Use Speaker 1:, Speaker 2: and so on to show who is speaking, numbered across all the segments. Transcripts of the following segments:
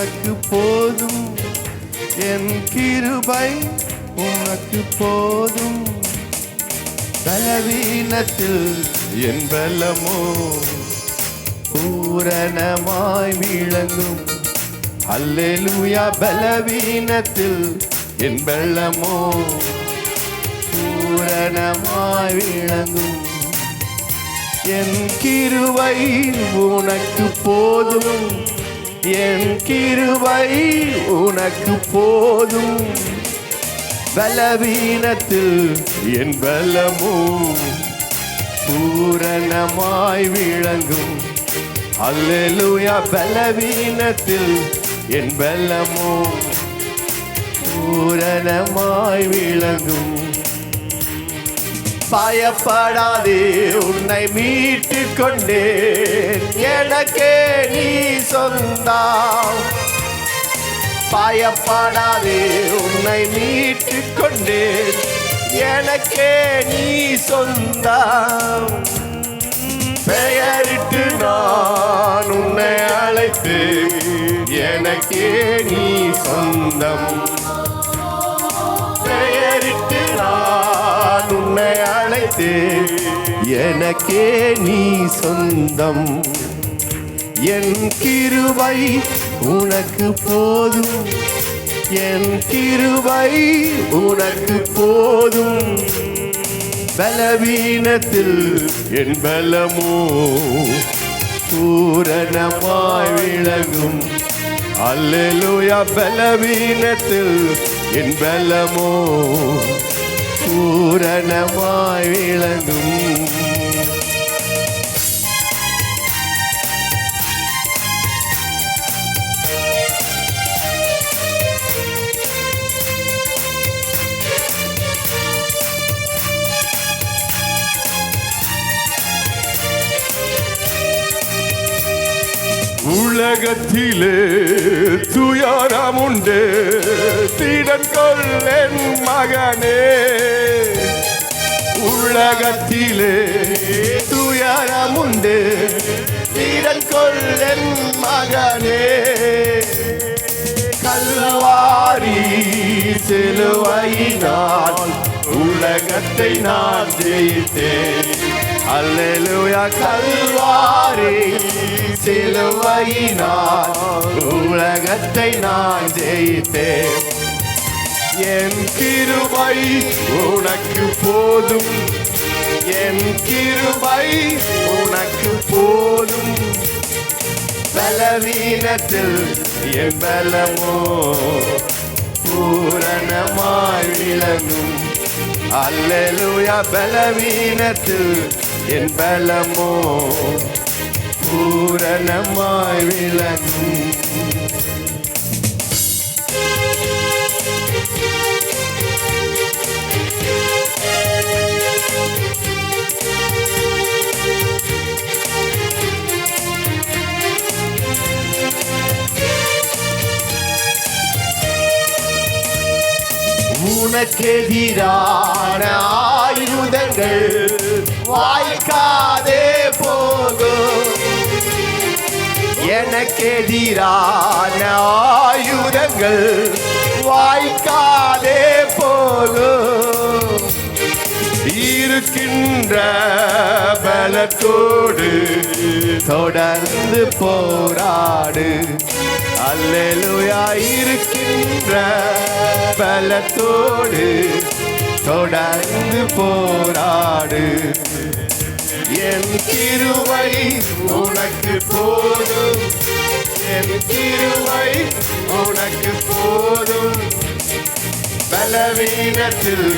Speaker 1: உனக்கு போதும், என் கிருபை உனக்கு போதும். பலவீனத்தில் என் பலமோ பூரணமாய் விளங்கும். அல்லேலூயா. பலவீனத்தில் என் பலமோ பூரணமாய் விளங்கும். என் கிருபை உனக்கு போதும், என் கிருபை உனக்கு போதும். பலவீனத்தில் என் பலமோ பூரணமாய் விளங்கும். அல்லேலூயா. பலவீனத்தில் என் பலமோ பூரணமாய் விளங்கும். பயப்படாதே, உன்னை மீட்டு கொண்டேன், எனக்கே நீ சொந்தம். பயப்படாதே, உன்னை மீட்டு கொண்டேன், எனக்கே நீ சொந்தம். பெயரிட்டு நான் உன்னை அழைத்து, எனக்கே நீ சொந்தம். பெயரிட்டு நான் உன்னை அழைத்து, எனக்கே நீ சொந்தம். என் கிருபை உனக்கு போதும், என் கிருபை உனக்கு போதும். பலவீனத்தில் என் பலமோ பூரணமாய் விளங்கும். அல்லேலூயா. பலவீனத்தில் என் பலமோ பூரணமாய் விளங்கும். உலகத்திலே துயரம் உண்டு, திடன் கொள் என் மகனே. உலகத்திலே துயரம் உண்டு, திடன் கொள் என் மகனே. கல்வாரி சிலுவையினால் உலகத்தை நான் ஜெயித்தேன். அல்லேலூயா. கல்வாரி சிலுவையினால் உலகத்தை நான் ஜெயித்தேன். என் கிருபை உனக்கு போதும், என் கிருபை உனக்கு போதும். பலவீனத்தில் என் பலமோ பூரணமாய் விளங்கும். அல்லேலூயா. பலவீனத்தில் என் பலமோ பூரணமாய் விளங்கும். உனக்கெதிரான ஆயுதங்கள் வாய்க்காதே போகும். எனக்கெதிரான ஆயுதங்கள் வாய்க்காதே போகும். இருக்கின்ற பலத்தோடு தொடர்ந்து போராடு. அல்லேலூயா. இருக்கின்ற பலத்தோடு தொடர்ந்து போராடு. என் கிருபை உனக்கு போதும், என் கிருபை உனக்கு போதும். பலவீனத்தில்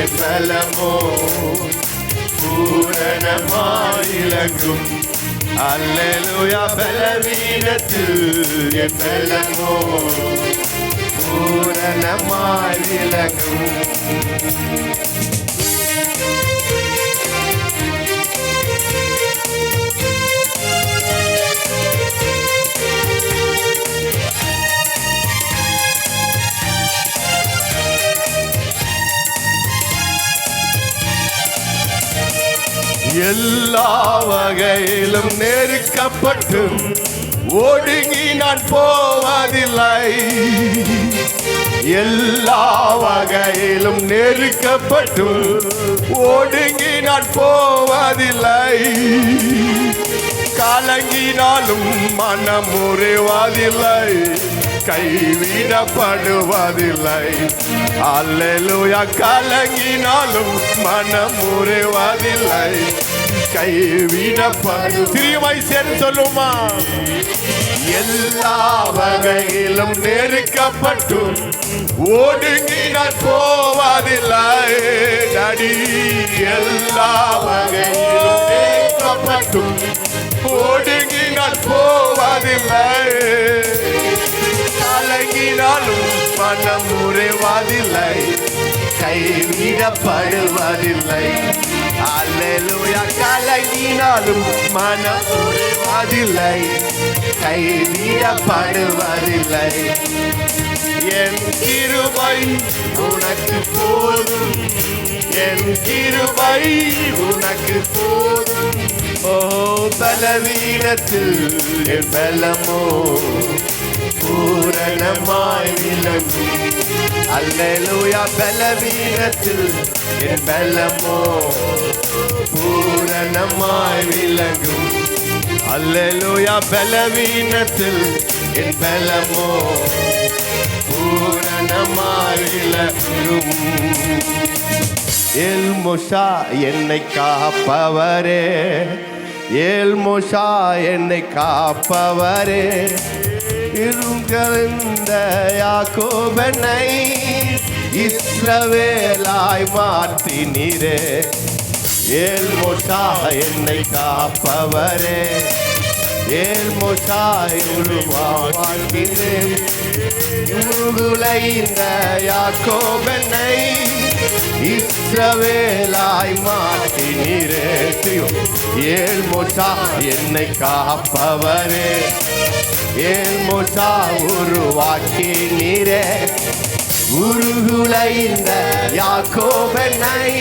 Speaker 1: என் பலமோ பூரணமாய் விளங்கும். அல்லேலூயா. பலவீனத்தில் என் பலமோ பூரணமாய் விளங்கும். எல்லா வகையிலும் நெருக்கப்பட்டும் ஒடுங்கி நான் போவதில்லை. போவதில்லை. எல்லா வகையிலும் நெருக்கப்பட்டும் ஒடுங்கி நான் போவதில்லை. கலங்கினாலும் மனம் முறிவதில்லை, கைவிடப்படுவதில்லை. அல்லேலூயா. கலங்கினாலும் மனம் முறிவதில்லை, கைவிடப்படு. திருவாய் சேர்ந்து சொல்லுமா? எல்லா வகையிலும் நெருக்கப்பட்டும் ஒடுங்கி நான் போவதில்லை. நடி எல்லா வகையிலும் நெருக்கப்பட்டும் ஒடுங்கி நான் போவதில்லை. கலங்கினாலும் மனம் முறிவதில்லை, கைவிடப்படுவதில்லை. அல்லேலூயா. கலங்கினாலும் மனம் முறிவதில்லை, கைவிடப்படுவதில்லை. என் கிருபை உனக்கு போதும், என் கிருபை உனக்கு போதும். ஓ பலவீனத்தில் என் பலமோ பூரணமாய் விளங்கும். அல்லேலூயா. பலவீனத்தில் என் பலமோ பூரணமாய் விளங்கும். அல்லேலூயா. பலவீனத்தில் என் பலமோ பூரணமாய் விளங்கும். எல் மோஷா என்னை காப்பவரே, எல் மோஷா என்னை காப்பவரே. இருந்த யாக்கோபனை இஸ்ரவேலாய் மாற்றினீரே. எல் மோஷா என்னை காப்பவரே, எல் மோஷா உருவாக்கினேன். உருகுலைந்த யாக்கோபனை இஸ்ரவேலாய் மாற்றினீரே. எல் மோஷா என்னை காப்பவரே, எல் மோஷா உருவாக்கினீரே. உருகுலைந்த யாக்கோபனை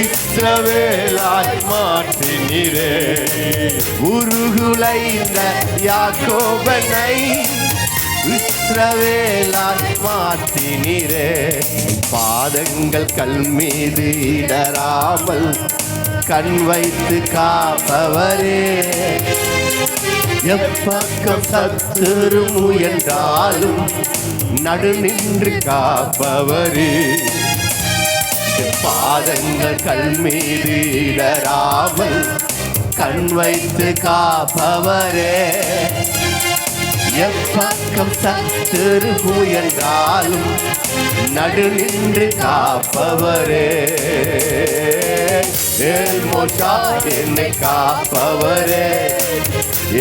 Speaker 1: இஸ்ரவேலாய் மாற்றினீரே. உருகுலைந்த யாக்கோபனை இஸ்ரவேலாய் மாற்றினீரே. பாதங்கள் கல் மீது இடராமல் கண் வைத்து காப்பவரே. எப்பக்கம் சத்துரு முயன்றாலும் நடு நின்று காப்பவரே. பாதங்கள் கல் மீது இடராமல் கண் வைத்து காப்பவரே. எப்பக்கம் சத்துரு முயன்றாலும் நடு நின்று காப்பவரே. எல் மோஷா என்னை காப்பவரே,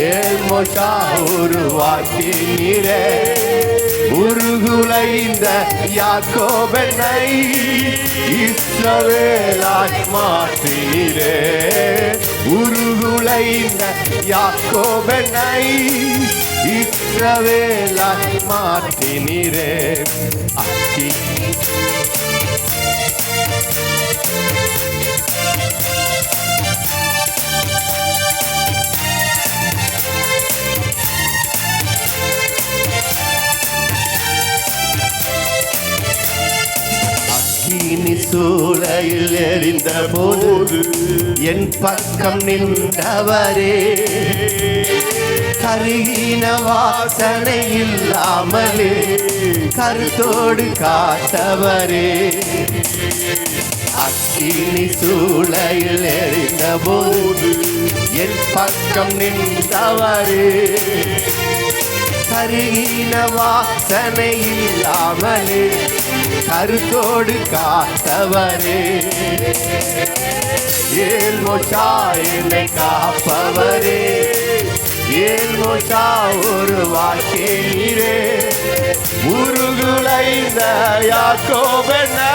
Speaker 1: எல் மோஷா உருவாக்கினீரே. உருகுலைந்த யாக்கோபனை இஸ்ரவேலாய் மாற்றினீரே. உருகுலைந்த யாக்கோபனை இஸ்ரவேலாய் மாற்றினீரே. அக்கி அக்கினி சூளையில் எரிந்த போது என் பக்கம் நின்றவரே. கருகின வாசனை இல்லாமலே கருத்தோடு காத்தவரே. அக்கினி சூளையில் எரிந்த போது என் பக்கம் நின்றவரே. கருகின வாசனை இல்லாமலே கருத்தோடு காத்தவரே. எல் மோஷா என்னை காப்பவரே, எல் மோஷா உருவாக்கினீரே. உருகுலைந்த யாக்கோபனை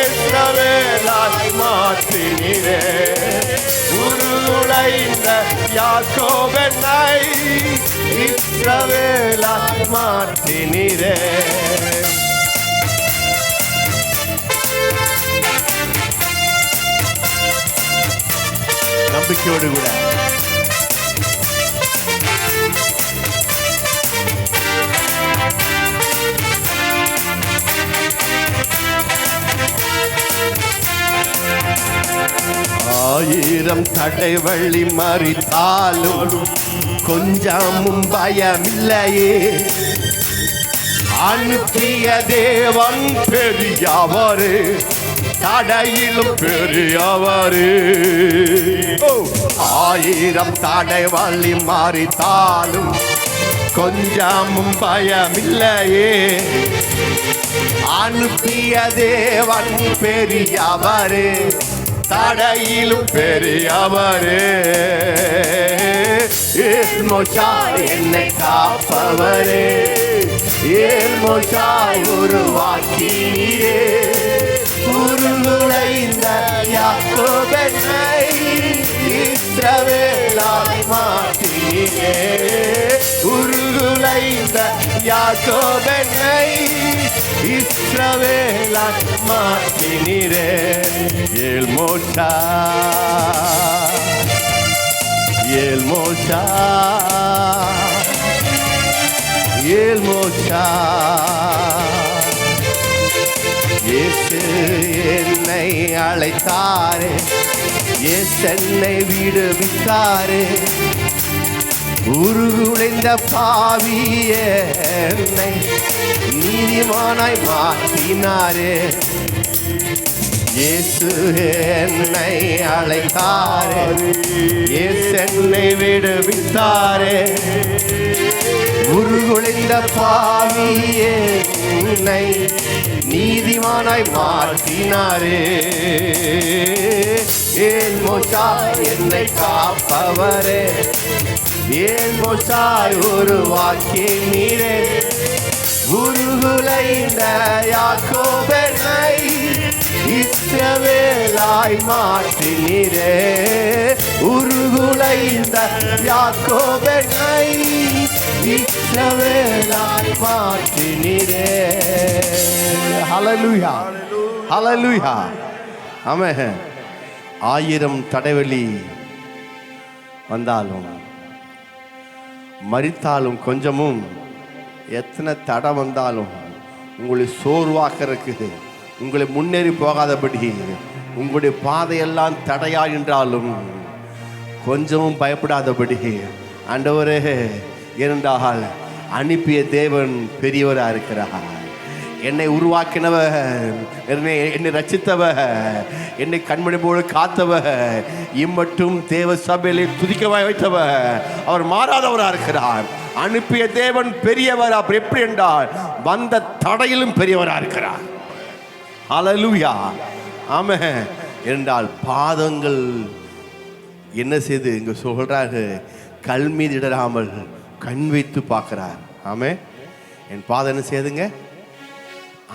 Speaker 1: இஸ்ரவேலாய் மாற்றினீரே. உருகுலைந்த யாக்கோபனை இஸ்ரவேலாய் மாற்றினீரே. நம்பிக்கையோடு கூட ஆயிரம் தடை வழி மறித்தாலும் கொஞ்சமும் பயமில்லையே. அனுப்பிய தேவன் பெரியவரு, தடையிலும் பெரியவரு. ஆயிரம் தடை வழி மறித்தாலும் கொஞ்சமும் பயமில்லையே. அனுப்பிய தேவன் பெரியவரு, தடையிலும் பெரியவரு. ஏல்மோஷாய் என்னை காப்பவரே, ஏல்மோஷாய் உருவாக்கினீரே. உருகுலைந்த யாக்கோபென்னை இஸ்ரவேலாய் மாற்றினீரே. உருகுலைந்த யாக்கோபென்னை இஸ்ரவேலாய் மாற்றினீரே. ஏல்மோஷாய், ஏல்மோஷாய், ஏல்மோஷாய். இயேசு என்னை அழைத்தாரே, இயேசு என்னை விடுவித்தாரே. உருகுலைந்த பாவியே என்னை நீதிமானாய் மாற்றினாரே. இயேசு என்னை அழைத்தாரே, இயேசு என்னை விடுவித்தாரே. உருகுலைந்த பாவியே என்னை நீதிமானாய் மாற்றினாரே. ஏல்மோஷாய் என்னை காப்பவரே, ஏல்மோஷாய் உருவாக்கினீரே. உருகுலைந்த யாக்கோபென்னை இஸ்ரவேலாய் மாற்றினீரே. உருகுலைந்த யாக்கோபென்னை இஸ்ரவேலாய் மாற்றினீரே. ஹல்லேலூயா, ஹல்லேலூயா, ஆமென். ஆயிரம் தடைவலி வந்தாலும் மரித்தாலும் கொஞ்சமும் எத்தனை தடை வந்தாலும் உங்களை சோர்வாக்கிறதுக்கு, உங்களை முன்னேறி போகாதபடி உங்களுடைய பாதையெல்லாம் தடையா என்றாலும் கொஞ்சமும் பயப்படாதபடி ஆண்டவரே, ஏனென்றால் அனுப்பிய தேவன் பெரியவராக இருக்கிறார். என்னை உருவாக்கினவர், என்னை ரட்சித்தவர், என்னை கண்மணி போல காத்தவர், இம்மட்டும் தேவ சபையிலே துதிக்க வைத்தவர், அவர் மாறாதவராக இருக்கிறார். அனுப்பிய தேவன் பெரியவர். அப்படி எப்படி என்றால் வந்த தடையிலும் பெரியவராக இருக்கிறார். ஹல்லேலூயா, ஆமென். என்றால் பாதங்கள் என்ன செய்து இங்க சொல்றாங்க, கல் மீது இடராமல் கண் வைத்து பார்க்கிறார். ஆமென். என் பாதம் என்ன செய்யுதுங்க?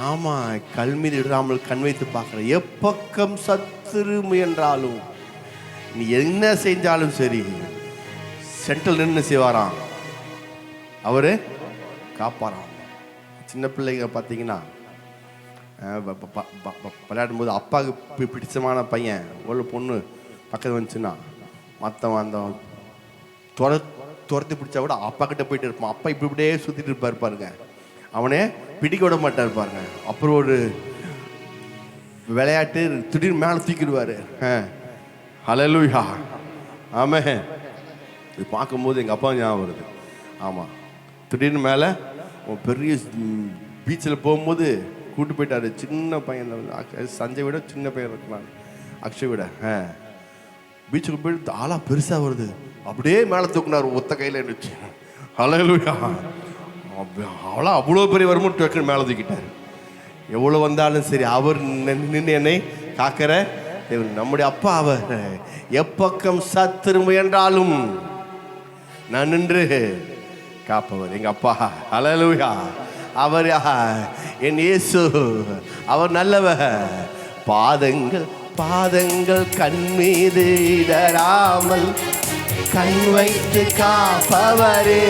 Speaker 1: ஆமா, கல் மீது இடாமல் கண் வைத்து பார்க்கிற. எப்பக்கம் சத்துரு முயன்றாலும், நீ என்ன செஞ்சாலும் சரி, சென்ட்ரல் நின்று செய்வாராம், அவரு காப்பாராம். சின்ன பிள்ளைங்க பார்த்தீங்கன்னா விளையாடும் போது அப்பாவுக்கு பிடிச்சமான பையன் ஒரு பொண்ணு பக்கத்தில் வந்துச்சுன்னா மற்றவன் அந்த துரத்தி பிடிச்சா கூட அப்பா கிட்ட போயிட்டு இருப்பான். அப்பா இப்படியே சுற்றிட்டு இருப்பார் பாருங்க, அவனே பிடிக்க விட மாட்டார் பாருங்க. அப்புறம் ஒரு விளையாட்டு திடீர்னு மேலே தூக்கிடுவார். ஹல்லேலூயா, ஆமென். இது பார்க்கும்போது எங்கள் அப்பா ஞாபகம் வருது. ஆமாம், திடீர்னு மேலே பெரிய பீச்சில் போகும்போது கூட்டு போயிட்டாரு. சின்ன பையன், சஞ்சய் விட சின்ன பையன் இருக்கலாம், அக்ஷய் விட. பீச்சுக்கு போயிட்டு ஆளாக பெருசாக வருது, அப்படியே மேலே தூக்குனார் ஒத்த கையில் இருந்துச்சு. ஹல்லேலூயா, அவ்வளோ பெரிய வரும்போது டக்குன்னு மேலே தூக்கிட்டார். எவ்வளோ வந்தாலும் சரி அவர் நின்று என்னை காக்கிற தேவன் நம்முடைய அப்பா. அவர் எப்பக்கம் சத்துரு முயன்றாலும் நான் நின்று காப்பவர் எங்கள் அப்பா. ஹல்லேலூயா, அவர் என் இயேசு, அவர் நல்லவர். பாதங்கள் பாதங்கள் கண் மீது இடராமல் கண் வைத்து காப்பவரே.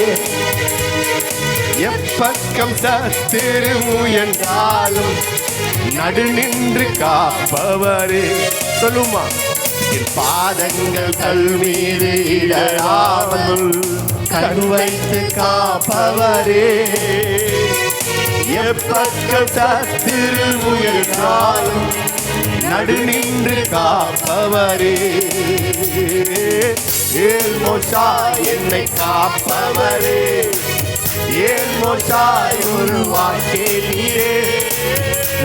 Speaker 1: எப்பக்கம் சத்துரு முயன்றாலும் நடு நின்று காப்பவரே. சொல்லுமா, என் பாதங்கள் கல் மீது இடராமல் கண் வைத்து காப்பவரே. எப்பக்கம் சத்துரு முயன்றாலும் நடு நின்று காப்பவரே. ஏல் மோஷாய் என்னை காப்பவரே, ஏல் மோஷாய் உருவாக்கினீரே.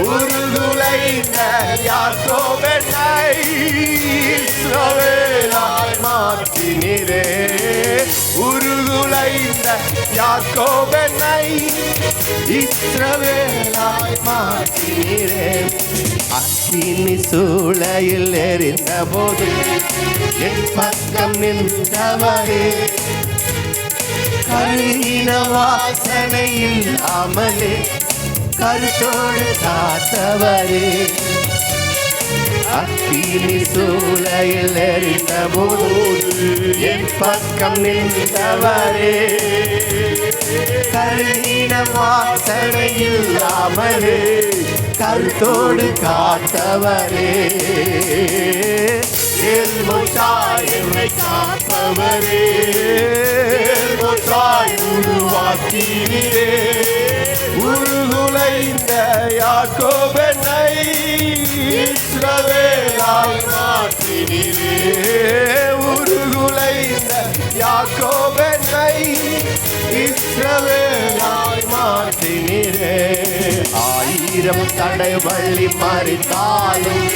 Speaker 1: உருகுலைந்த யாக்கோபென்னை இஸ்ரவேலாய் மாற்றினீரே. உருகுலைந்த யாக்கோபென்னை இஸ்ரவேலாய் மாற்றினீரே. அக்கினி சூளையில் எரிந்த போது என் பக்கம் நின்றவரே, கருகின வாசனை இல்லாமலே கருத்தோடு காத்தவரே. அக்கினி சூளையில் எரிந்த போது என் பக்கம் நின்றவரே, கருகின வாசனை இல்லாமலே கருத்தோடு காத்தவரே. ஏல் மோஷாய் என்னை காப்பவரே, ஏல் மோஷாய் உருவாக்கினீரே. உருகுலைந்த யாக்கோபென்னை இஸ்ரவேலாய் மாற்றினீரே. உருகுலைந்த யாக்கோபென்னை இஸ்ரவேலாய் மாற்றினீரே. ஆயிரம் தடை வள்ளி மறித்தாலும்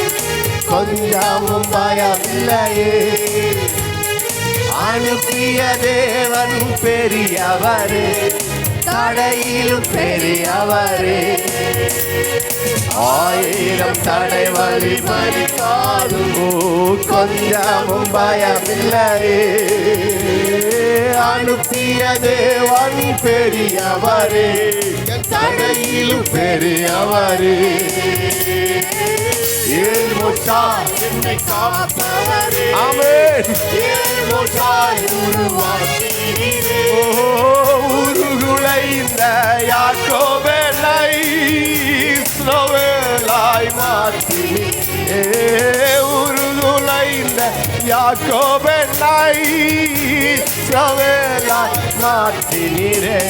Speaker 1: கொஞ்சமும் பயமில்லையே. அனுப்பிய தேவன் பெரியவரே, தடையிலும் பெரியவரே. ஆயிரம் தடை வழி மறித்தாலும் கொஞ்சமும் பயமில்லையே. அனுப்பிய தேவன் பெரியவரே, தடையிலும் பெரியவரே. ஏல் மோஷாய் என்னை காப்பவரே, ஆமென். ஏல் மோஷாய் உருவாக்கினீரே. உருகுலைந்த யாக்கோபென்னை இஸ்ரவேலாய் மாற்றினீரே. உருகுலைந்த யாக்கோபென்னை இஸ்ரவேலாய் மாற்றினீரே.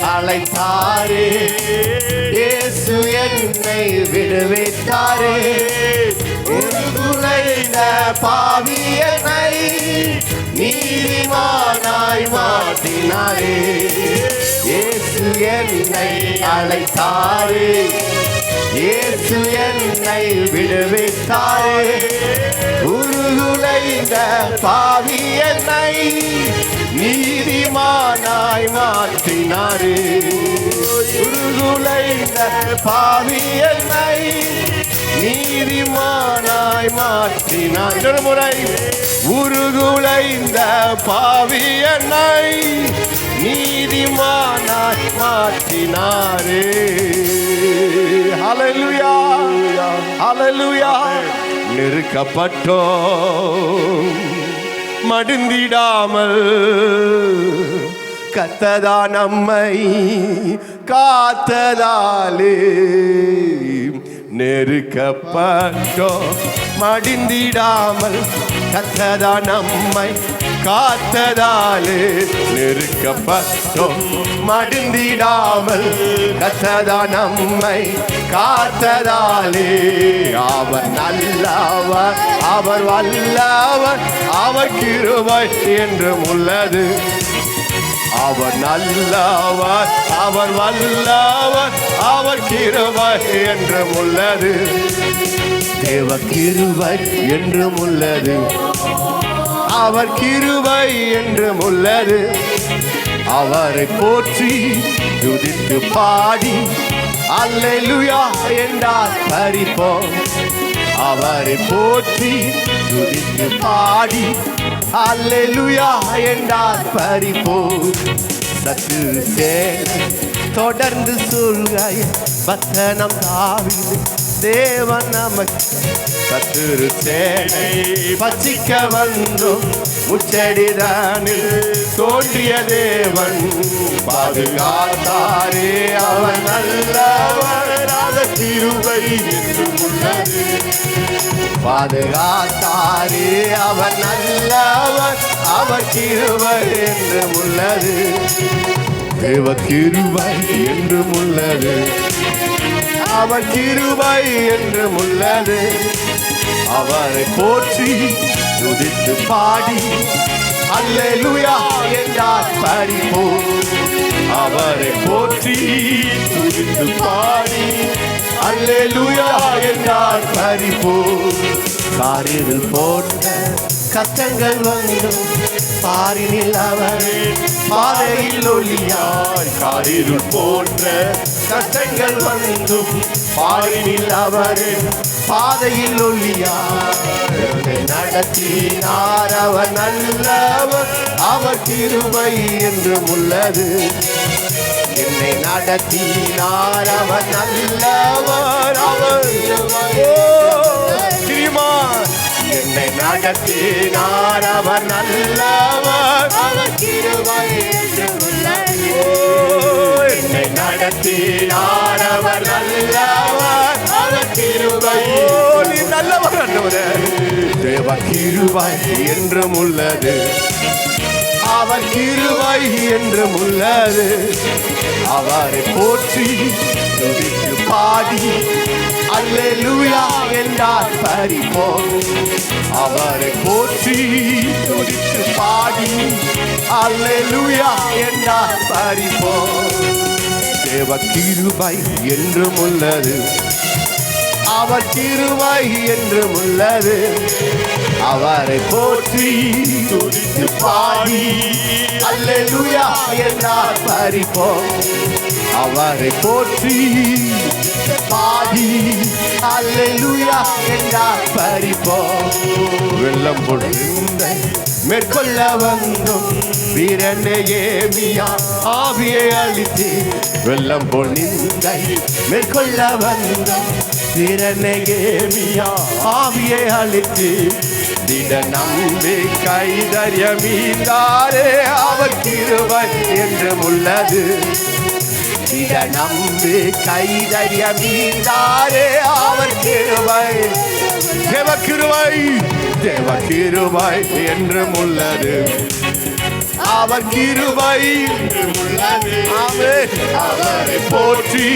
Speaker 1: அழைத்தாரே, இயேசு என்னை விடுவித்தாரே. உருகுலைந்த பாவி என்னை நீதிமானாய் மாற்றினாரே. இயேசு என்னை அழைத்தாரே, இயேசு என்னை விடுவித்தாரே. உருகுலைந்த பாவி என்னை நீதிமானாய் மாற்றினாரே. உருகுலைந்த பாவி என்னை நீதிமானாய் மாற்றினார். இன்னொரு முறை, உருகுலைந்த பாவி என்னை நீதிமானாய் மாற்றினாரே. ஹல்லேலூயா, ஹல்லேலூயா. நெருக்கப்பட்டோம் மடிந்திடாமல் கர்த்தர் நம்மை காத்ததாலே. நெருக்கப்பட்டோம் மடிந்திடாமல் கர்த்தர் நம்மை காத்ததாலே. நெருக்கப்பட்டோம் மடிந்திடாமல் கர்த்தர் நம்மை காத்ததாலே. அவர் நல்லவர், அவர் வல்லவர், அவர் கிருபை என்றும் உள்ளது. அவர் நல்லவர், அவர் வல்லவர், அவர் கிருபை என்றும் உள்ளது. தேவ கிருபை என்றும் உள்ளது, அவர் கிருபை என்றும் உள்ளது. அவரை போற்றி துதித்து பாடி அல்லேலூயா என்றால் பரிப்போம். அவரை போற்றி துதித்து பாடி அல்லேலூயா என்றால் பரிப்போம். சத்து சேனை தொடர்ந்து சொல்கைய பத்தனம் தாவீது தேவன் நமக்கு. சத்துரு சேனை பச்சிக்க வந்தும் முச்சடிதானில் தோன்றிய தேவன் பாதுகாத்தாரே அவர் நல்லவர், அவர் கிருபை என்றும் உள்ளது. பாதுகாத்தாரே அவர் நல்லவர், அவர் கிருபை என்றும் உள்ளது. தேவ கிருபை என்றும் உள்ளது, அவர் கிருபை என்றும் உள்ளது. அவரை போற்றி துதித்து பாடி அல்லேலூயா என்றார் பரிபோம். அவரை போற்றி துதித்து பாடி அல்லேலூயா என்றார் பரிபோம். காரில் போன்ற கஷ்டங்கள் வந்தும் பாரினில் அவரே பாதையில் ஒளியாய். காரில் போன்ற கஷ்டங்கள் வந்தும் பாரினில் அவரே பாதையில் ஒளியாய். நடத்தினார் அவர் நல்லவர், அவர் கிருபை என்றும் உள்ளது. என்னை நடத்தினார் அவர் நல்லவர், அவர் என்னை நடத்தினார் அவர் நல்லவர், அவர் கிருபை என்றும் உள்ளது. என்னை நடத்தினார் அவர் நல்லவர், அவர் கிருபை நல்லவர் ஆண்டவரே. தேவ கிருபை என்றும் உள்ளது, அவர் கிருபை என்றும் உள்ளது. அவரை போற்றி துதித்து பாடி அல்லேலூயா என்றார் பரிபோம். அவரை போற்றி துதித்து பாடி அல்லேலூயா என்றார் பரிபோம். தேவ கிருபை என்றும் உள்ளது, அவர் கிருபை என்றும் உள்ளது. அவரை போற்றி துதித்து பாடி அல்லேலூயா என்றார் பரிபோம். அவரை போற்றி பாடி அல்லேலூயா என்றார் பரிபோம். வெள்ளம் பொழுந்த மேற்கொள்ள வந்தும் வீரனேமியா ஆவியை அளித்து. வெள்ளம் பொழிந்தை மேற்கொள்ள வந்தும் வீரனேமியா ஆவியை அளித்து. திட நம்பிக்கை தைரியமீந்தாரே அவர் கிருபை என்றும் உள்ளது. திட நம்பிக்கை தைரியமீந்தாரே அவர் கிருபை. தேவ கிருபை, தேவ கிருபை என்றும் உள்ளது, அவர் கிருபை என்றும் உள்ளது. ஆமென். அவரை போற்றி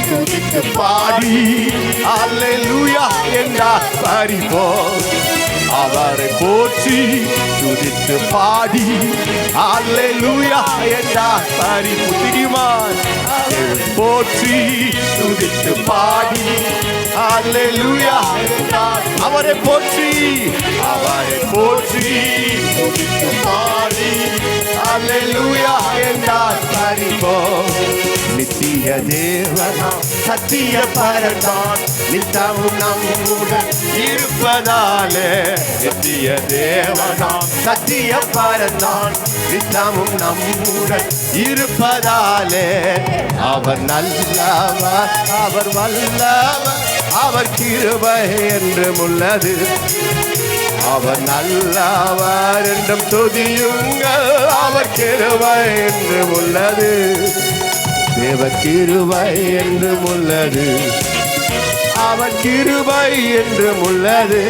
Speaker 1: துதித்து பாடி அல்லேலூயா என்றார் பரிபோம். அவரை போற்றி துதித்து பாடி அல்லேலூயா என்றார் பரிபுத்திரிமான். போற்றி துதித்து பாடி அல்லேலூயா என்றார். அவரை போற்றி, அவரை போற்றி துதித்து பாடி அல்லேலூயா என்றார் பரிபோம். நித்திய தேவனாம் சத்திய பரதான் நித்தமும் நம்முடன் இருப்பதாலே. நித்திய தேவனாம் சத்திய பரதான் நித்தமும் நம்முடன் இருப்பதாலே. அவர் நல்லவர், அவர் வல்லவர், அவர் கிருபை என்றும் உள்ளது. அவர் நல்லவர் என்றும் துதியுங்கள், அவர் கிருபை என்றும் உள்ளது. தேவ கிருபை என்றும் உள்ளது, அவர் கிருபை என்றும் உள்ளது.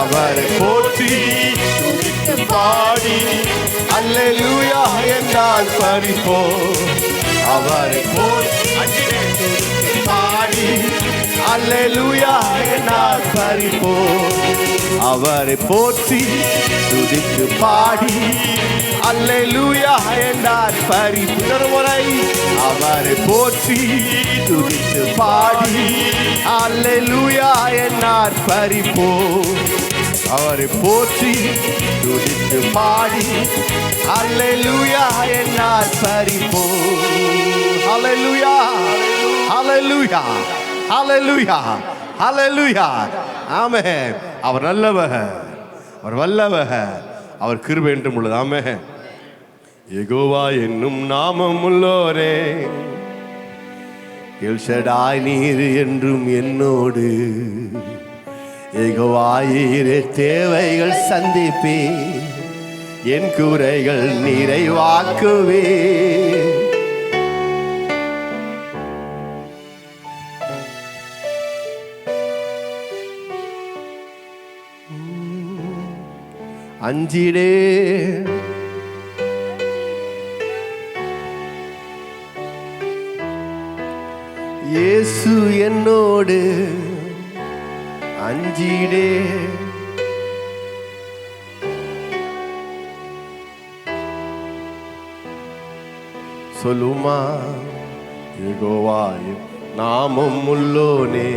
Speaker 1: அவரை போற்றி துதித்து பாடி அல்லேலூயா என்றால் பரிபோம். அவரை போற்றி பாடி அல்லேலூயா என்றால் பரிபோம். அவரை போற்றி துதித்து பாடி அல்லேலூயா என்றார் பரிபூரண முறை. அவரை போற்றி துதித்து பாடி அல்லேலூயா என்றார் பரிபூரண. அவரை போற்றி துதித்து பாடி அல்லேலூயா என்றார் பரிபூரண. ஹல்லேலூயா, ஹல்லேலூயா, ஹல்லேலூயா, ஹல்லேலூயா. ஆமென். அவர் நல்லவர், அவர் வல்லவர், அவர் கிருபை என்றும் உள்ளது. ஆமென். யெகோவா என்னும் நாமம் உள்ளோரே, எல் ஷடாய் நீர் என்றும் என்னோடு. யெகோவாயிரே தேவைகள் சந்திப்பே, என் குறைகள் நிறைவாக்குவே. அஞ்சிடே இயேசு என்னோடு, அஞ்சிடே சொல்லுமா. யெகோவாயின் நாமம் உள்ளோனே,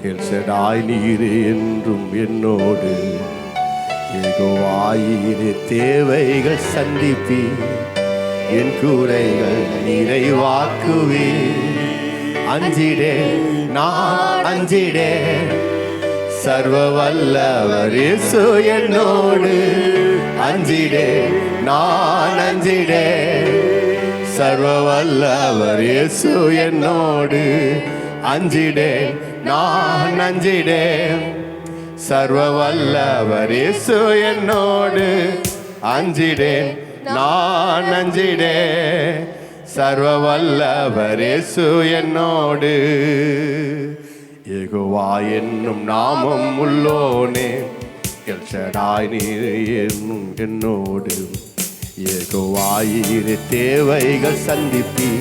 Speaker 1: எல் ஷடாய் நீரே என்றும் என்னோடு. யெகோவாயிரே தேவைகள் சந்திப்பி, என் குறைகள் நிறைவாக்குவே. அஞ்சிடே நான் அஞ்சிடே, சர்வ வல்லவர் இயேசு என்னோடு. அஞ்சிடே நான் அஞ்சிடே, சர்வ வல்லவர் இயேசு என்னோடு. அஞ்சிடே நான் அஞ்சிடே, சர்வ வல்லவர் இயேசு என்னோடு. அஞ்சிடேன் நான் அஞ்சிடேன், சர்வ வல்லவர் இயேசு என்னோடு. யெகோவா என்னும் நாமம் உள்ளோனே, எல் ஷடாய் நீரே என்னும் என்னோடு. யெகோவாயிரே தேவைகள் சந்திப்பி,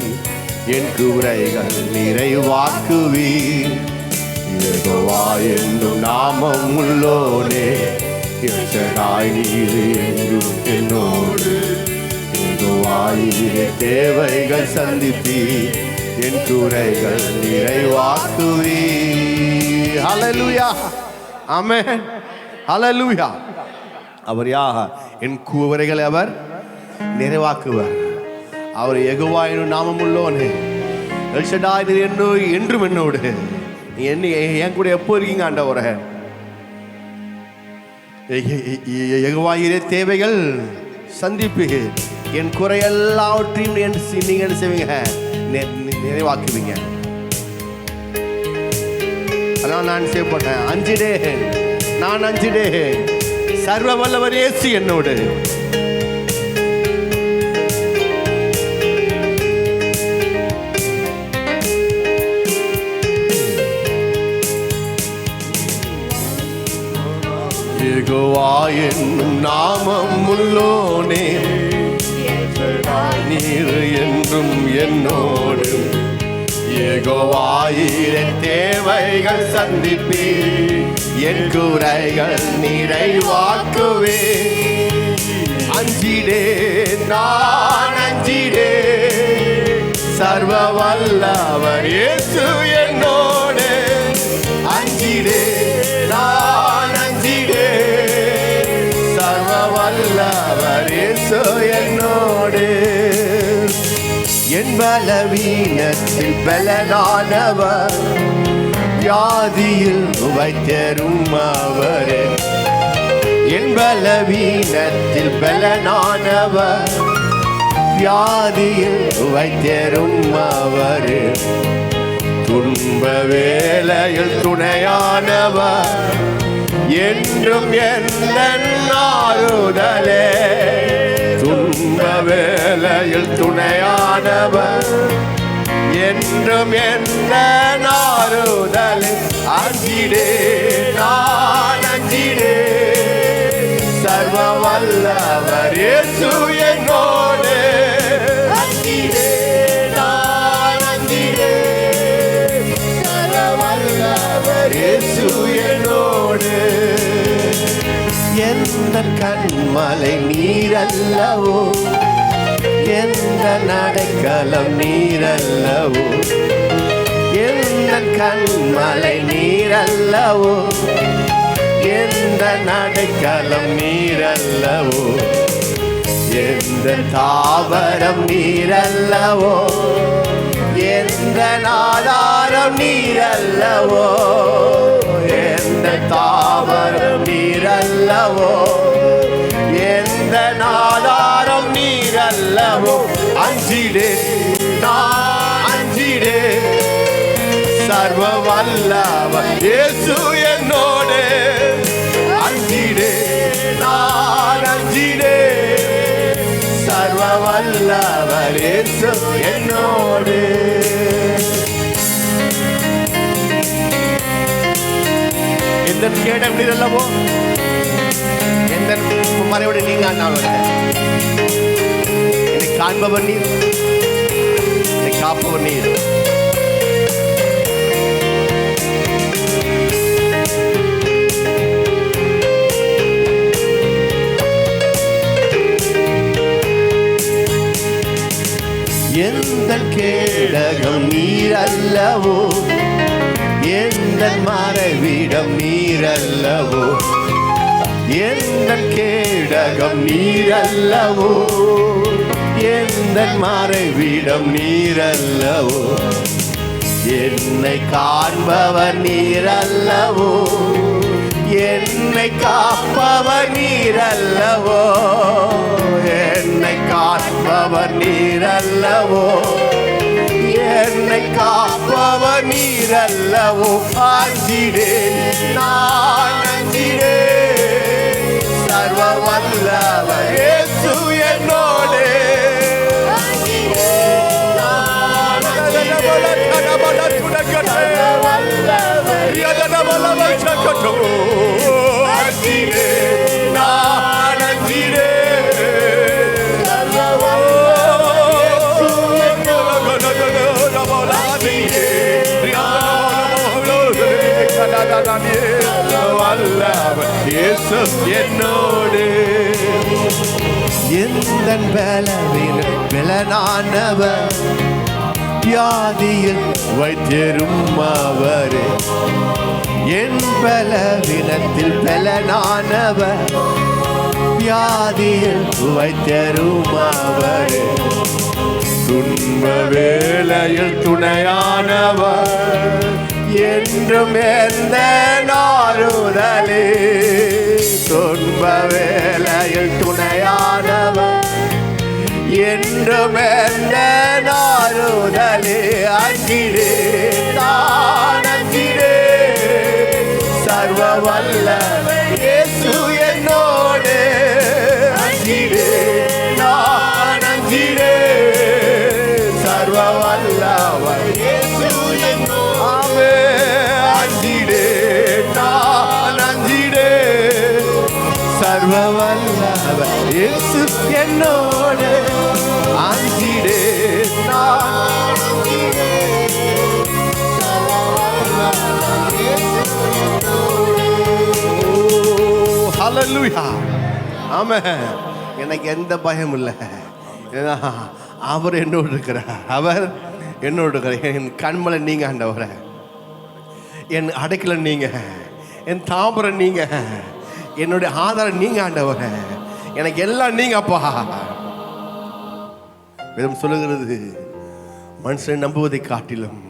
Speaker 1: என் குறைகள் நிறைவாக்குவி. யெகோவா என்னும் நாமம் உள்ளோனே, எல் ஷடாய் நீரே என்றும் என்னோடு. யெகோவாயிரே தேவைகள் சந்திப்பி, என் குறைகள் நிறைவாக்குவி. ஹல்லேலூயா, ஆமென், ஹல்லேலூயா. அவர் யார்? என் குறைகளை அவர் நிறைவாக்குவார். அவர் யெகோவா என்னும் நாமம் உள்ளோனே, எல் ஷடாய் என்றும் என்னோடு. நீ என் கூட எப்போ இருக்கீங்க ஆண்டவரே? யெகோவாயிரே தேவைகள் சந்திப்பு, என் குறை எல்லாவற்றையும் நீங்க என்ன செய்வீங்க? நிறைவாக்குவீங்க. அதான் நான் செய்யப்பட்டேன். அஞ்சிடே நான் அஞ்சிடே, சர்வ வல்லவர் இயேசு என்னோடு. யெகோவா என்னும் நாமம் உள்ளோனே, நீர் என்றும் என்னோடு. யெகோவாயிரே தேவைகள் சந்திப்பி, என் குறைகள் நிறைவாக்குவே. அஞ்சிடே நான் அஞ்சிடே, சர்வ வல்லவர் இயேசு என்னோடு. அஞ்சிடே நான் அஞ்சிடே, சர்வ வல்லவர் இயேசு என்னோடு. என் பலவீனத்தில் பலனானவர், வியாதியில் வைத்தரும் அவரே. என் பலவீனத்தில் பலனானவர், வியாதியில் வைத்தரும் அவரே. துன்ப வேளையில் துணையானவர், என்றும் என் ஆறுதலே. துன்ப வேளையில் துணையானவர், என்றும் என் ஆறுதலே. அஞ்சிடே நான் அஞ்சிடே, சர்வ வல்லவர் இயேசு என்னோடு. அஞ்சிடே நான் அஞ்சிடே, சர்வ வல்லவர் இயேசு என்னோடு. எந்த கண்மலை நீரல்லவோ, எந்த நடைக்கலம் நீரல்லவோ. எந்த கண்மலை நீரல்லவோ, எந்த நடைக்கலம் நீரல்லவோ. எந்த தாவரம் நீரல்லவோ, எந்த ஆதாரம் நீரல்லவோ. எந்த தாவரம் நீரல்லவோ, எந்த ஆதாரம் நீரல்லவோ. அஞ்சிடே நான் அஞ்சிடே, சர்வ வல்லவர் இயேசு என்னோடு. சர்வ வல்லவர் இயேசு என்னோடு. எந்த கேட முடியலவோ, எந்த மறையோடு நீங்க என்னை காண்பவர் நீர், என்னை காப்பவர் நீர். எந்த கேடகம் நீர் அல்லவோ, எந்த மறைவிடம் நீர் அல்லவோ, எந்த கேடகம் நீர் அல்லவோ, எந்த மறைவிடம் நீர் அல்லவோ, என்னை காண்பவர் நீர் அல்லவோ, என்னை காப்பவர் நீர் அல்லவோ, என்னை காப்பவர் நீர் அல்லவோ, என்னை காப்பவர் நீர் அல்லவோ. அஞ்சிடேன் நான் அஞ்சிடேன், சர்வ வல்லவர் இயேசு என்னோடு. என்னோடு எந்த பலனானவர், வியாதியில் வைத்திரும் அவரே, என் பலவீனத்தில் பலனானவர், வியாதியில் வைத்திரும் அவரே, துன்ப வேளையில் துணையானவர், என்றும் எந்த நாறுதலே, துன்ப வேளையில் துணையானவர், என்றும் எந்த நாறுதலே. அஞ்சிடே நான் அஞ்சிடே, சர்வ வல்லவர் இயேசு என்னோடு. அஞ்சிடே நான் அஞ்சிடே, சர்வ வல்லவர் இயேசு என்னோடு. அஞ்சிடே நான் அஞ்சிடே, சர்வ வல்லவர் இயேசு என்னோடு. அஞ்சிடே நான் அஞ்சிடே, ஹல்லேலூயா. ஆமென். எனக்கு எந்த பயம் இல்லை, ஏன்னா அவர் என்னோடு இருக்கிறார், அவர் என்னோடு இருக்கிறார். என் கண்மலை நீங்க ஆண்டவரே, என் அடைக்கல நீங்க, என் தாம்பரம் நீங்க, என்னுடைய ஆதாரம் நீங்க ஆண்டவரே, எனக்கு எல்லாம் நீங்க அப்பா. வேதம் சொல்லுகிறது, மனுஷனை நம்புவதை காட்டிலும்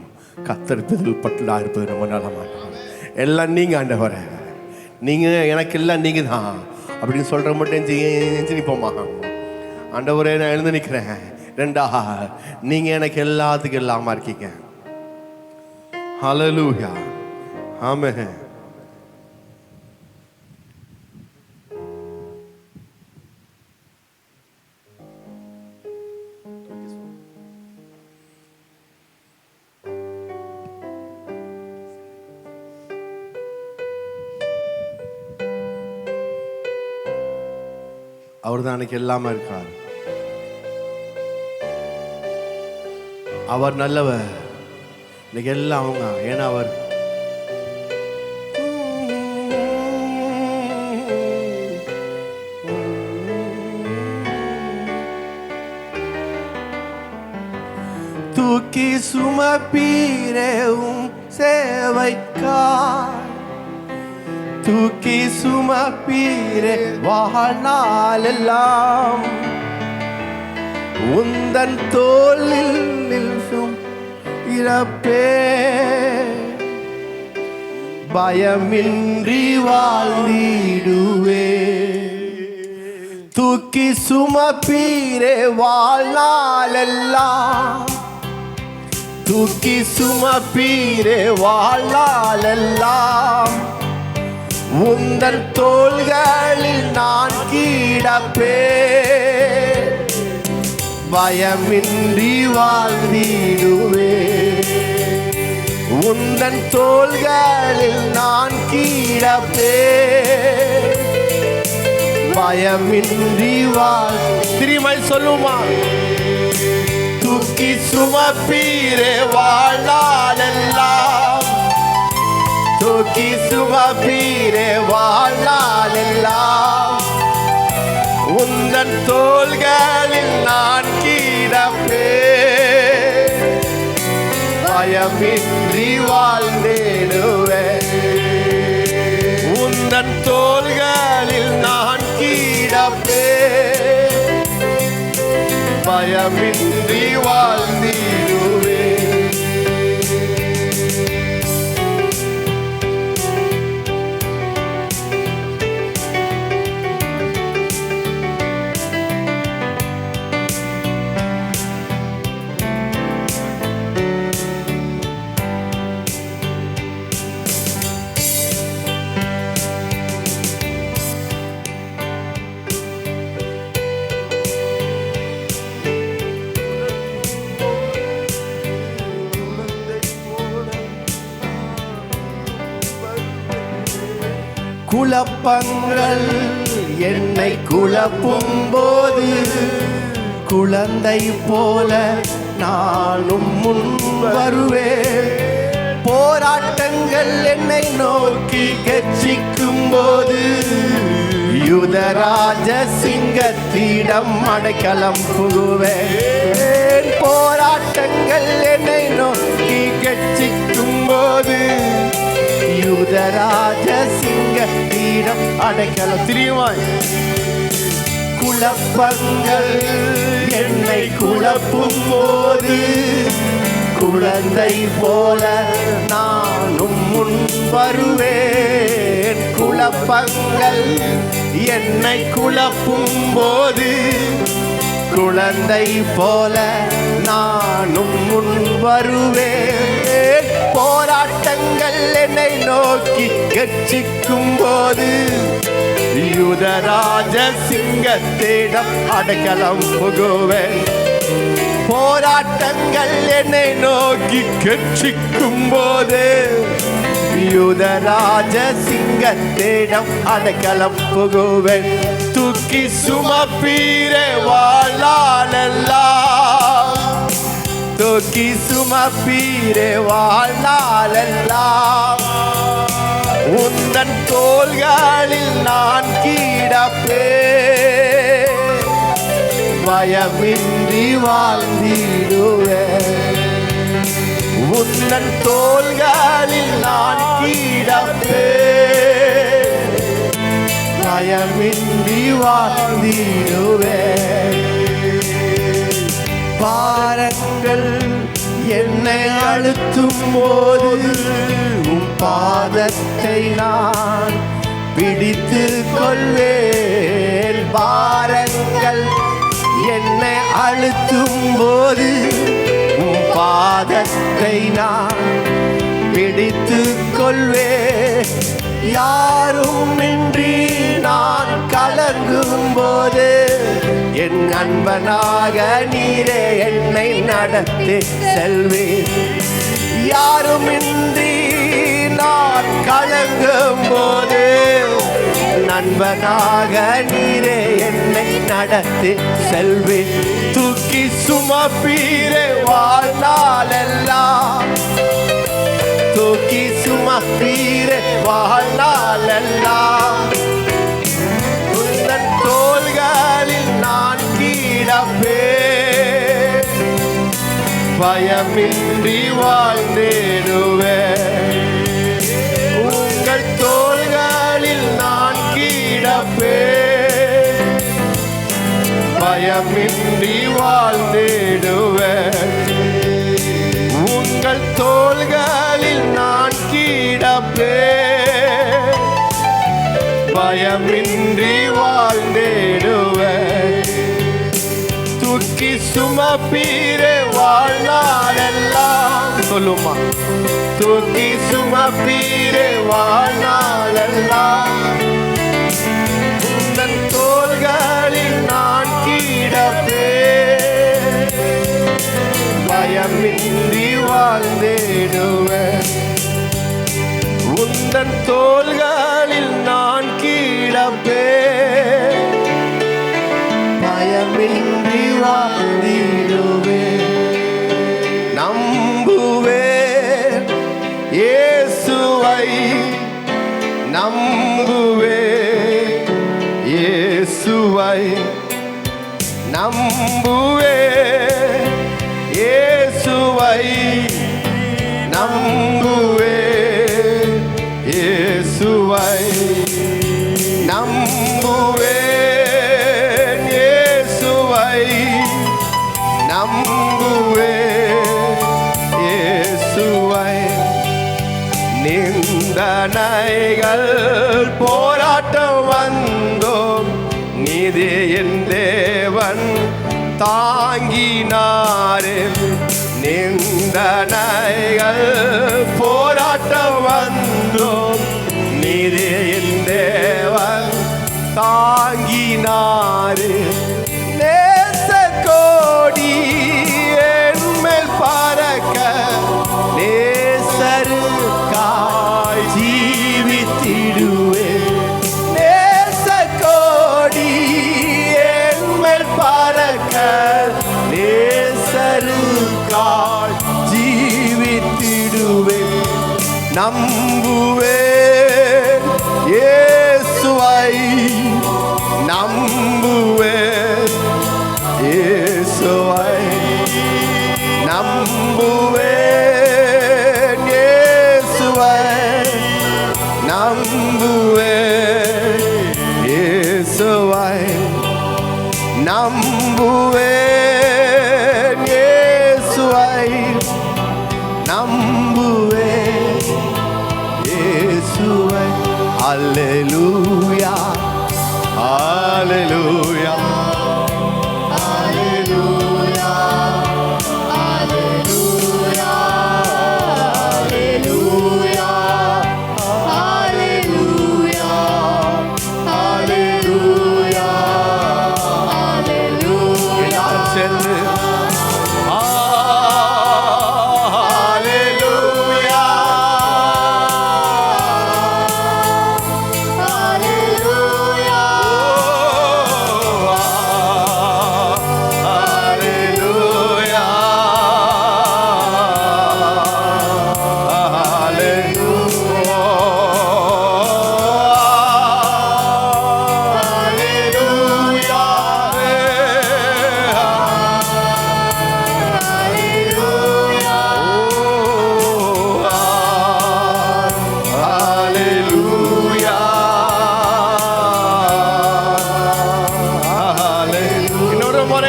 Speaker 1: கத்தரிப்பதில் பட்டலா இருப்பது ரொம்ப நலமான. எல்லாம் நீங்க ஆண்டவரே, நீங்க எனக்கு எல்லாம் நீங்க தான் அப்படின்னு சொல்ற மட்டும் எஞ்சி நிற்போமா? ஆண்டவரே நான் எழுந்து நிற்கிறேன், ரெண்டா நீங்க எனக்கு எல்லாத்துக்கும் எல்லாமா இருக்கீங்க. ஹல்லேலூயா. ஆமென். அவர் தான் எனக்கு எல்லாமே இருக்கார். அவர் நல்லவர், இன்னைக்கு எல்லாம் அவங்க. ஏன்னா அவர் தூக்கி சுமப்பீரேவும் சேவைக்காய், தூக்கி சுமப்பீரே வாழ்நாளெல்லாம், உந்தன் தோளில் இறப்பே பயமின்றி வாழ்ந்திடுவே. தூக்கி சுமப்பீரே வாழ்நாளெல்லாம், தூக்கி சுமப்பீரே வாழ்நாளெல்லாம், உந்தன் தோள்களில் நான் கிடப்பேன் பயமின்றி வாழ்ந்திடுவே. உந்தன் தோள்களில் நான் கிடப்பே, பயமின்றி திருமை சொல்லுமா. தூக்கி சுமப்பீரே வாழ்நாளெல்லாம், தூக்கி சுமப்பீரே வாழ்நாளெல்லாம். உந்தன் தோள்களில் நான் கிடப்பே, பயமின்றி வாழ்ந்திடுவேன். உந்தன் தோள்களில் நான் கிடப்பே, பயமின்றி வாழ்ந்திடுவே. குழப்பங்கள் என்னை குழப்பும் போது, குழந்தை போல நானும் முன் வருவேன். போராட்டங்கள் என்னை நோக்கி கெர்ச்சிக்கும் போது, யூதராஜ சிங்கத்திடம் அடைக்கலம் புகுவேன். போராட்டங்கள் என்னை நோக்கி கெர்ச்சிக்கும் போது, யூதராஜ சிங்கத்திடம் அடைக்கலம். தெரியுமாய். குழப்பங்கள் என்னை குழப்பும் போது, குழந்தை போல நானும் முன் வருவேன். குழப்பங்கள் என்னை குழப்பும் போது, குழந்தை போல நானும் முன் வருவேன். போராட்டங்கள் என்னை நோக்கி கெர்ச்சிக்கும் போது, யூதராஜ சிங்கத்திடம் அடைக்கலம் புகுவேன். போராட்டங்கள் என்னை நோக்கி கெர்ச்சிக்கும் போது, யூதராஜ சிங்கத்திடம் அடைக்கலம் புகுவேன். தூக்கி சுமப்பீரே வாழ்நாளெல்லாம், தூக்கி சுமப்பீரே வாழ்நாளெல்லாம். உந்தன் தோள்களில் நான் கிடப்பே, பயமின்றி வாழ்ந்திடுவேன். உந்தன் தோள்களில் நான் கிடப்பே, பயமின்றி வாழ்ந்திடுவேன். பாரங்கள் என்னை அழுத்தும் போது, உம் பாதத்தை நான் பிடித்து கொள்வேன். பாரங்கள் என்னை அழுத்தும் போது, உம் பாதத்தை நான் பிடித்து கொள்வேன். யாரும் இன்றி நான் கலங்கும் போது, என் அன்பனாக நீரே என்னை நடத்தி செல்வேன். யாரும் இன்றி நான் கலங்கும் போது, நண்பனாக நீரே என்னை நடத்தி செல்வேன். தூக்கி சுமப்பீரே வாழ்நாளெல்லாம், தூக்கி சுமப்பீரே வாழ்நாளெல்லாம். உந்தன் தோள்களில் நான் கிடப்பே, பயமின்றி வாழ்ந்திடுவேன். உங்கள் தோள்களில் நான் கிடப்பே, பயமின்றி வாழ்ந்திடுவேன். உங்கள் தோள்களில் நான் கிடப்பே, பயமின்றி வாழ்ந்திடுவேன். தூக்கி சுமப்பீரே வாழ்நாளெல்லாம். சொல்லுமா. தூக்கி சுமப்பீரே வாழ்நாளெல்லாம். உந்தன் தோள்களில் நான் கிடப்பே, உந்தன் தோள்களில் நான் கிடப்பே, பயமின்றி வாழ்ந்திடுவே. நம்புவேன் இயேசுவை, நம்புவேன் இயேசுவை, நம்புவேன் இயேசுவை, நம்புவேன் இயேசுவை, நம்புவேன் இயேசுவை, நம்புவேன் இயேசுவை. நிந்தனைகள் போராட்டம் வந்தோம், நீதே என் தேவன் தாங்கினாரே. நிந்தனைகள் போராட்டம் வந்தோம், நீதே என் தேவன் தாங்கினாரே. நேச கோடி என் மேல் பறக்க, நேசருக்காய் ஜீவித்திடுவே. நேச கோடி என் மேல் பறக்க, நேசருக்காய் ஜீவித்திடுவே. நம்புவேன் இயேசுவை, நம்புவேன் இயேசுவை, நம்புவேன் இயேசுவை, நம்புவேன் இயேசுவை, நம்புவேன் இயேசுவை, நம்புவேன் இயேசுவை. அல்லேலூயா, அல்லேலூயா, அல்லேலூயா, அல்லேலூயா, அல்லேலூயா, அல்லேலூயா, அல்லேலூயா, அல்லேலூயா. எல்லாரும் சேர்ந்து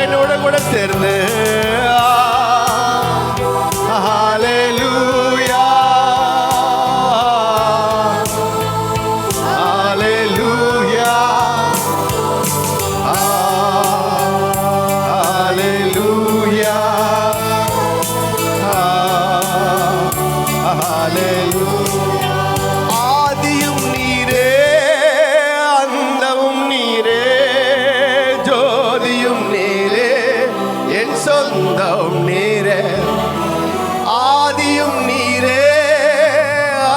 Speaker 1: என்னோட கூட சேர்ந்து ஹல்லேலூயா, ஹல்லேலூயா, ஹல்லேலூயா, ஹல்லேலூயா. ஆதியும் நீரே, அந்தமும் நீரே, ஜோதியும் நீரே, என் சொந்தம் நீரே. ஆதியும் நீரே,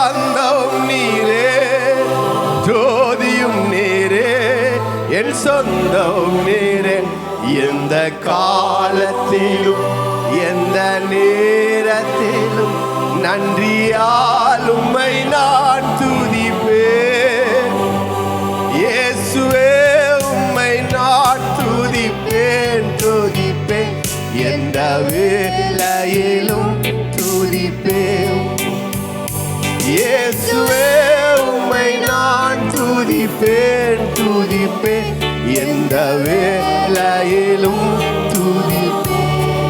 Speaker 1: அந்தமும் நீரே, ஜோதியும் நீரே, என் சொந்தம் நீரே. எந்த காலத்திலும் எந்த நேரத்திலும் நன்றியால் உம்மை நான் துதிப்பேன். இயேசுவே உம்மை நான் துதிப்பேன், துதிப்பேன், எந்த வேளையிலும் துதிப்பேன். இயேசுவே உம்மை நான் துதிப்பேன், துதிப்பேன், எந்த வேளையிலும் துதிப்பேன்.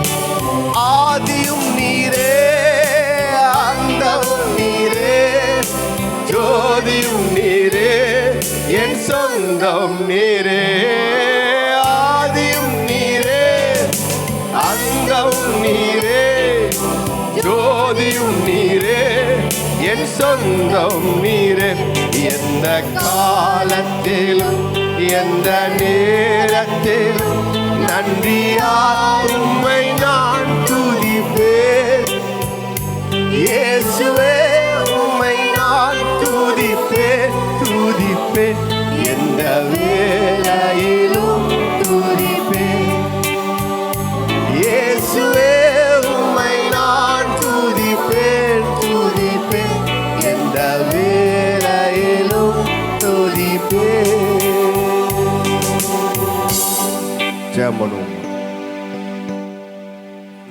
Speaker 1: ஆதியும் நீரே, அந்தமும் நீரே, ஜோதியும் நீரே, என் சொந்தம் நீரே. ஆதியும் நீரே, அந்தமும் நீரே, ஜோதியும் நீரே, என் சொந்தம் நீரே. எந்த காலத்திலும் எந்த நேரத்திலும் நன்றியால் உம்மை நான் துதிப்பேன். இயேசுவே உம்மை நான் துதிப்பேன். ஜெபம் பண்ணுவோம்.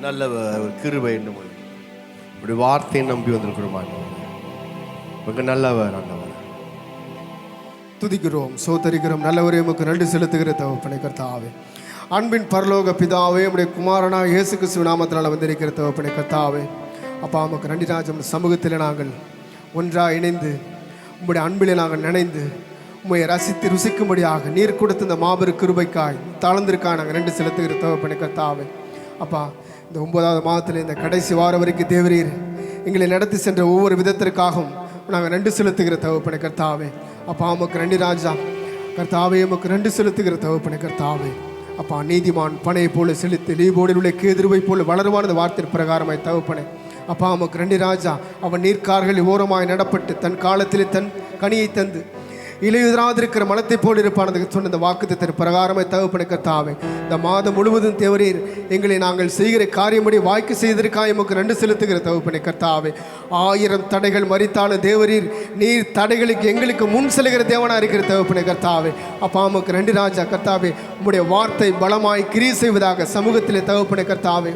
Speaker 1: நல்ல ஒரு கிருபை வேண்டும். இப்படி வார்த்தையை நம்பி வந்திருக்கிறோமா? மிக நல்லவர் ஆண்டவர்.
Speaker 2: துதிக்கிறோம், சோதரிக்கிறோம். நல்லவரே, உமக்கு நன்றி செலுத்துகிற தகப்பனே கர்த்தாவே. அன்பின் பரலோக பிதாவே, உம்முடைய குமாரனா இயேசு கிறிஸ்துவ நாமத்தினால் வந்திருக்கிற தகப்பனே கர்த்தாவே. அப்பா, உமக்கு நன்றி ராஜம். சமூகத்தில் நாங்கள் ஒன்றாக இணைந்து உம்முடைய அன்பிலே நாங்கள் நினைந்து உம்மை ரசித்து ருசிக்கும்படியாக நீர் கொடுத்த இந்த மாபெரும் கிருபைக்காய் தாழ்ந்திருக்காய் நாங்கள் நன்றி செலுத்துகிற தகப்பனே கர்த்தாவே. அப்பா, இந்த 9வது மாதத்தில் இந்த கடைசி வாரம் வரைக்கும் தேவரீர் எங்களை நடத்தி சென்ற ஒவ்வொரு விதத்திற்காகவும் நாங்கள் நன்றி செலுத்துகிற தகப்பனே கர்த்தாவே. அப்பா, உமக்கு நன்றி ராஜா கர்த்தாவே. உமக்கு நன்றி செலுத்துகிற தகப்பனே கர்த்தாவே. அப்பா, நீதிமான் பனையை போல செலுத்தி லீபோடில் உள்ள கேதுருவை போல வளருவானது வார்த்தை பிரகாரமாய் தகப்பனே. அப்பா, உமக்கு நன்றி ராஜா. அவன் நீர்க்கார்களில் ஓரமாய் நடப்பட்டு தன் காலத்திலே தன் கனியை தந்து இலையுதிராதிருக்கிற மனத்தை போல் இருப்பானது சொன்ன இந்த வாக்குத்தத்தின் பிரகாரமாய் தகப்பனே கர்த்தாவே. இந்த மாதம் முழுவதும் தேவரீர் எங்களை நாங்கள் செய்கிற காரியப்படி வாய்க்கு செய்திருக்காய் எமக்கு நன்றி செலுத்துகிற தகப்பனே கர்த்தாவே. 1000 தடைகள் மறித்தாலும் தேவரீர் நீர் தடைகளுக்கு எங்களுக்கு முன் செல்கிற தேவனாக இருக்கிற தகப்பனே கர்த்தாவே. அப்பா, உமக்கு நன்றி ராஜா கர்த்தாவே. உம்முடைய வார்த்தை பலமாய் கிரியை செய்வதாக சமூகத்திலே தகப்பனே கர்த்தாவே.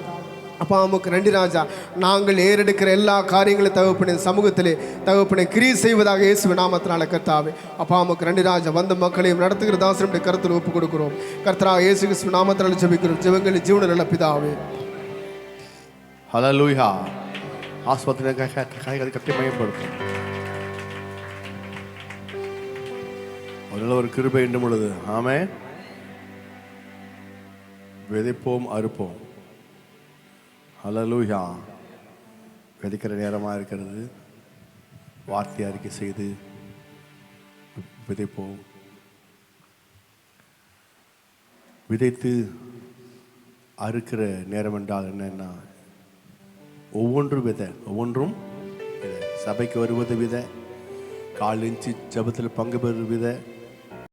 Speaker 2: அப்பா, உமக்கு நன்றி ராஜா. நாங்கள் ஏறெடுக்கிற எல்லா காரியங்களும் தகப்பனே சமூகத்திலே தகப்பனே கிரியை செய்வதாக இயேசுவின் நாமத்தினால கர்த்தாவே. அப்பா, உமக்கு நன்றி ராஜா. வந்த மக்களையும் நடத்துகிற தாசனுடைய கருத்தில் ஒப்புக் கொடுக்கிறோம். கர்த்தராகிய இயேசு கிறிஸ்துவின் நாமத்தினால ஜெபிக்கிறோம். ஜெபங்களின் ஜீவனுள்ள பிதாவே.
Speaker 1: ஹல்லேலூயா. ஆஸ்பத்திரி கைகளை கட்டி மையப்படுத்தும். ஒரு கிருபை இன்னும் உள்ளது. ஆமென். விதைப்போம், அறுப்போம். ஹல்லேலூயா. விதைக்கிற நேரமாக இருக்கிறது. வார்த்தை அறிக்கை செய்து விதைப்போம். விதைத்து அறுக்கிற நேரம் என்றால் என்னன்னா, ஒவ்வொன்றும் விதை. சபைக்கு வருவது விதை, கால் இன்ச்சு ஜபத்தில் பங்கு பெறுவது விதை,